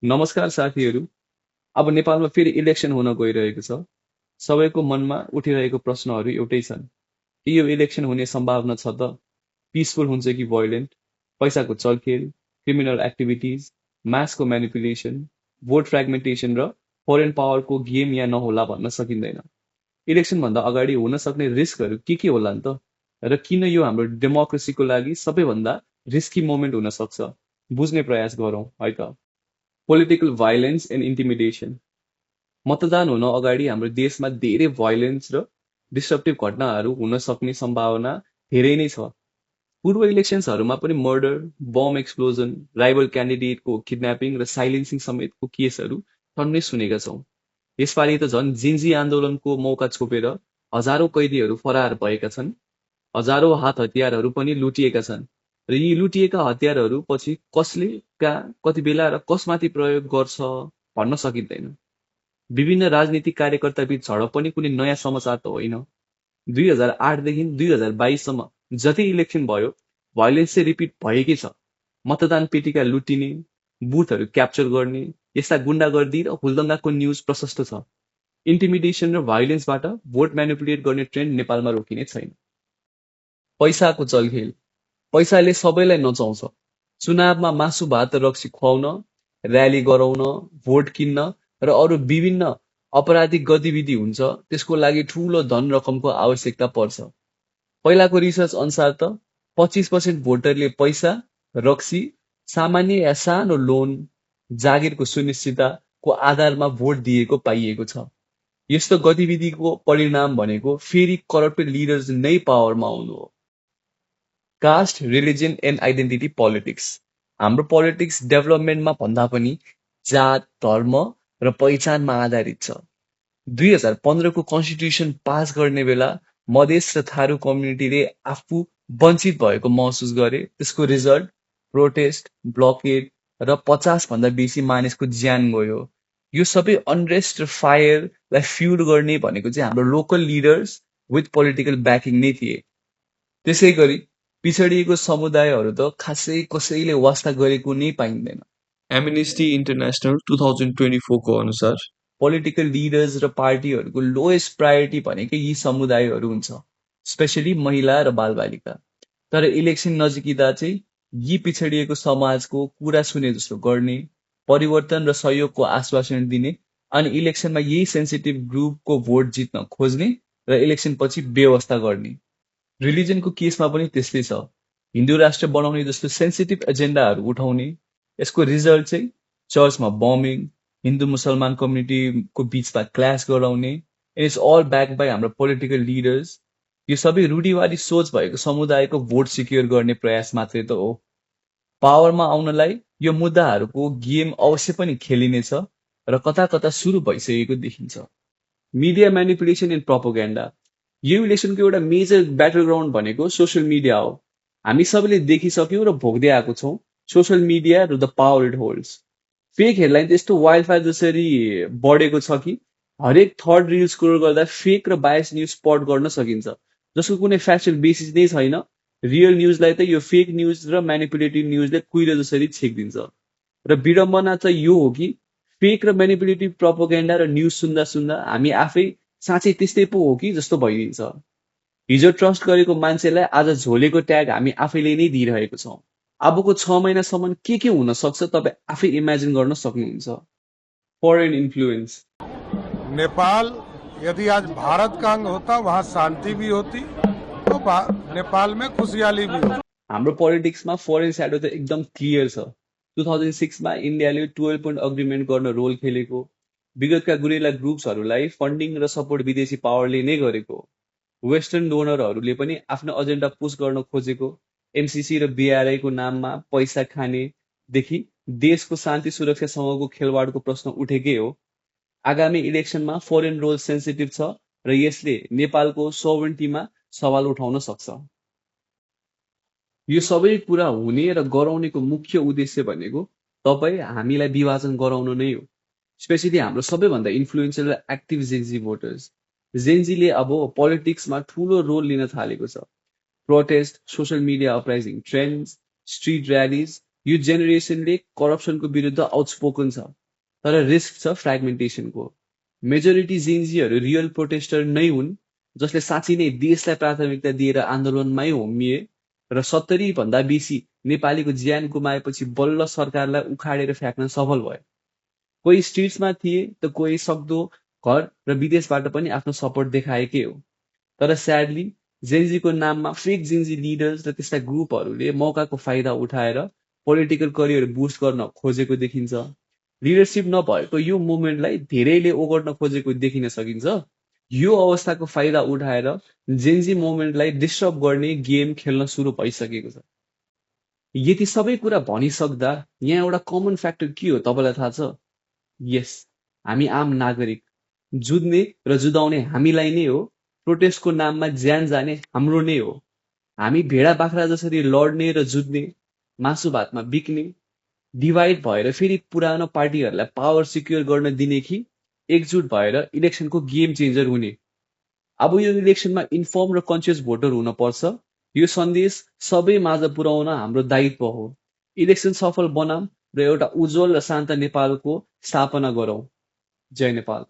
नमस्कार साथीहरू। अब नेपालमा फेरि इलेक्सन हुन गइरहेको छ। सबैको मनमा उठिरहेको प्रश्नहरू एउटै छन् कि यो इलेक्सन हुने सम्भावना छ त? पिसफुल हुन्छ कि भोइलेन्ट? पैसाको चलखेल, criminal activities, मासको manipulation, vote fragmentation र फरेन पावरको गेम या नहोला भन्न सकिँदैन। इलेक्सनभन्दा अगाडि हुन सक्ने रिस्कहरू के होला त? र किन यो हाम्रो डेमोक्रेसीको लागि सबैभन्दा रिस्की मोमेन्ट हुन सक्छ? बुझ्ने प्रयास गरौँ है त। Political violence and intimidation. मतदान हुन अगाडि हाम्रो देशमा धेरै भाइलेन्स र डिस्ट्रप्टिभ घटनाहरू हुन सक्ने सम्भावना धेरै नै छ। पूर्व इलेक्सन्सहरूमा पनि मर्डर, बम एक्सप्लोजन, राइभल क्यान्डिडेटको किडन्यापिङ र साइलेन्सिङ समेतको केसहरू टन्नै सुनेका छौँ। यसपालि त झन् जिन्जी आन्दोलनको मौका छोपेर हजारौं कैदीहरू फरार भएका छन्। हजारौं हात हतियारहरू पनि लुटिएका छन् र यी लुटिएका हतियारहरू पछि कसले, कहाँ, कति बेला र कसमाथि प्रयोग गर्छ भन्न सकिँदैन। विभिन्न राजनीतिक कार्यकर्ता बीच झडप पनि कुनै नयाँ समाचार त होइन। 2008 देखि 2022सम्म जति इलेक्सन भयो, भाइलेन्स चाहिँ रिपिट भएकै छ। मतदान पेटिका लुटिने, बुथहरू क्याप्चर गर्ने, यस्ता गुण्डागर्दी र हुलदङ्गाको न्युज प्रशस्त छ। इन्टिमिडेसन र भाइलेन्सबाट भोट म्यानिपुलेट गर्ने ट्रेन्ड नेपालमा रोकिने छैन। पैसाको चलखेल। पैसाले सबैलाई नचाउँछ। चुनावमा मासु भात रक्सी खुवाउन, र्याली गराउन, भोट किन्न र अरू विभिन्न अपराधिक गतिविधि हुन्छ, त्यसको लागि ठूलो धन रकमको आवश्यकता पर्छ। पहिलाको रिसर्च अनुसार त 25% भोटरले पैसा, रक्सी, सामान्य या सानो लोन, जागिरको सुनिश्चितताको आधारमा भोट दिएको पाइएको छ। यस्तो गतिविधिको परिणाम भनेको फेरि करप्टेड लिडर्स नै पावरमा आउनु हो। Caste, religion and identity politics. हाम्रो पोलिटिक्स डेभलपमेन्टमा भन्दा पनि जात, धर्म र पहिचानमा आधारित छ। 2015को कन्स्टिट्युसन पास गर्ने बेला मधेस र थारू कम्युनिटीले आफू वञ्चित भएको महसुस गरे। त्यसको रिजल्ट प्रोटेस्ट, ब्लकेड र 50 भन्दा बेसी मानिसको ज्यान गयो। यो सबै अनरेस्ट र फायरलाई फ्युल गर्ने भनेको चाहिँ हाम्रो local leaders with political backing नै थिए। त्यसै गरी पिछडिएको समुदायहरू त खासै कसैले वास्ता गरेको नै पाइँदैन। एमनेस्टी इन्टरनेसनल 2024 को अनुसार पोलिटिकल लिडर्स र पार्टीहरूको लोएस्ट प्रायोरिटी भनेकै यी समुदायहरू हुन्छ, स्पेसली महिला र बालबालिका। तर इलेक्सन नजिकिँदा चाहिँ यी पिछडिएको समाजको कुरा सुने जस्तो गर्ने, परिवर्तन र सहयोगको आश्वासन दिने, अनि इलेक्सनमा यही सेन्सिटिभ ग्रुपको भोट जित्न खोज्ने र इलेक्सन पछि बेवास्ता गर्ने। रिलिजनको केसमा पनि त्यस्तै छ। हिन्दू राष्ट्र बनाउने जस्तो सेन्सिटिभ एजेन्डाहरू उठाउने। यसको रिजल्ट चाहिँ चर्चमा बमिङ, हिन्दू मुसलमान कम्युनिटीको बीचमा क्ल्यास गराउने। इट्स अल ब्याक बाई हाम्रो पोलिटिकल लिडर्स। यो सबै रूढिवादी सोच भएको समुदायको भोट सिक्योर गर्ने प्रयास मात्रै त हो। पावरमा आउनलाई यो मुद्दाहरूको गेम अवश्य पनि खेलिनेछ र कता कता सुरु भइसकेको देखिन्छ। Media manipulation and propaganda. यो इलेक्सनको एउटा मेजर ब्याटल ग्राउन्ड भनेको सोसियल मिडिया हो। हामी सबैले देखिसक्यौँ र भोग्दै आएको छौँ सोसियल मिडिया र the power it holds. Fake headline त यस्तो वाइल्ड फायर जसरी बढेको छ कि हरेक थर्ड रिल स्क्रोल गर्दा फेक र बायस न्युज स्पट गर्न सकिन्छ, जसको कुनै फ्याक्चुअल बेसिस नै छैन। रियल न्युजलाई त यो फेक न्युज र म्यानिपुलेटिभ न्युजले कुहिरो जसरी छेकिदिन्छ। र विडम्बना त यो हो कि फेक र म्यानिपुलेटिभ प्रोपोगेन्डा र न्युज सुन्दा सुन्दा हामी आफै साँच्चै त्यस्तै पो हो कि जस्तो भइदिन्छ। हिजो ट्रस्ट गरेको मान्छेलाई आज झोलेको ट्याग हामी आफैले नै दिइरहेको छौँ। अबको 6 महिनासम्म के हुन सक्छ तपाईँ आफै इमेजिन गर्न सक्नुहुन्छ। Foreign influence. नेपाल यदि आज भारत का अंग होता वहाँ शांति भी होती तो नेपाल में खुशहाली भी होती। हाम्रो पोलिटिक्समा फरेन स्याडो त एकदम क्लियर छ। 2006मा इन्डियाले 12 पोइन्ट अग्रिमेन्ट गर्न रोल खेलेको, विगतका गुरिल्ला ग्रुप्सहरूलाई फन्डिङ र सपोर्ट विदेशी पावरले नै गरेको, वेस्टर्न डोनरहरूले पनि आफ्नो एजेन्डा पुश गर्न खोजेको, एमसीसी र बीआरआईको नाममा पैसा खानेदेखि देशको शान्ति सुरक्षासँगको खेलवाडको प्रश्न उठेकै हो। आगामी इलेक्सनमा फरेन रोल सेन्सिटिभ छ र यसले नेपालको सोभरेन्टीमा सवाल उठाउन सक्छ। यो सबै कुरा हुने र गराउनेको मुख्य उद्देश्य भनेको तपाईँ हामीलाई विभाजन गराउन नै हो, स्पेसली हाम्रो सबैभन्दा इन्फ्लुएन्सियल र एक्टिभ जेन्जी भोटर्स। जेन्जीले अब पोलिटिक्समा ठूलो रोल लिन थालेको छ। Protest, social media uprising trends, street rallies यो जेनेरेसनले करप्सनको विरुद्ध आउटस्पोकन छ, तर रिस्क छ फ्रेगमेन्टेसनको। मेजोरिटी जेन्जीहरू रियल प्रोटेस्टर नै हुन्, जसले साँच्चै नै देशलाई प्राथमिकता दिएर आन्दोलनमै होमिए र 70 भन्दा बेसी नेपालीको ज्यान गुमाएपछि बल्ल सरकारलाई उखाडेर फ्याँक्न सफल भयो। कोही स्ट्रिट्समा थिए त कोही सक्दो घर र विदेशबाट पनि आफ्नो सपोर्ट देखाएकै हो। तर स्याडली जेन्जीको नाममा फेक जेन्जी लिडर्स र त्यस्ता ग्रुपहरूले मौकाको फाइदा उठाएर पोलिटिकल करियर बुस्ट गर्न खोजेको देखिन्छ। लिडरसिप नभएको यो मुभमेन्टलाई धेरैले ओगट्न खोजेको देखिन सकिन्छ। यो अवस्थाको फाइदा उठाएर जेन्जी मुभमेन्टलाई डिस्टर्ब गर्ने गेम खेल्न सुरु भइसकेको छ। यति सबै कुरा भनिसक्दा यहाँ एउटा कमन फ्याक्टर के हो तपाईँलाई थाहा छ? यस, हामी आम नागरिक। जुझ्ने र जुधाउने हामीलाई नै हो, प्रोटेस्टको नाममा ज्यान जाने हाम्रो नै हो। हामी भेडा बाख्रा जसरी लड्ने र जुझ्ने, मासु भातमा बिक्ने, डिभाइड भएर फेरि पुरानो पार्टीहरूलाई पावर सिक्योर गर्न दिने कि एकजुट भएर इलेक्सनको गेम चेन्जर हुने। अब यो इलेक्सनमा इन्फर्म र कन्सियस भोटर हुन पर्छ। यो सन्देश सबै माझ पुर्याउन हाम्रो दायित्व हो। इलेक्सन सफल बनाऊं र एउटा उज्जवल र शान्त नेपालको स्थापना गरौं। जय नेपाल।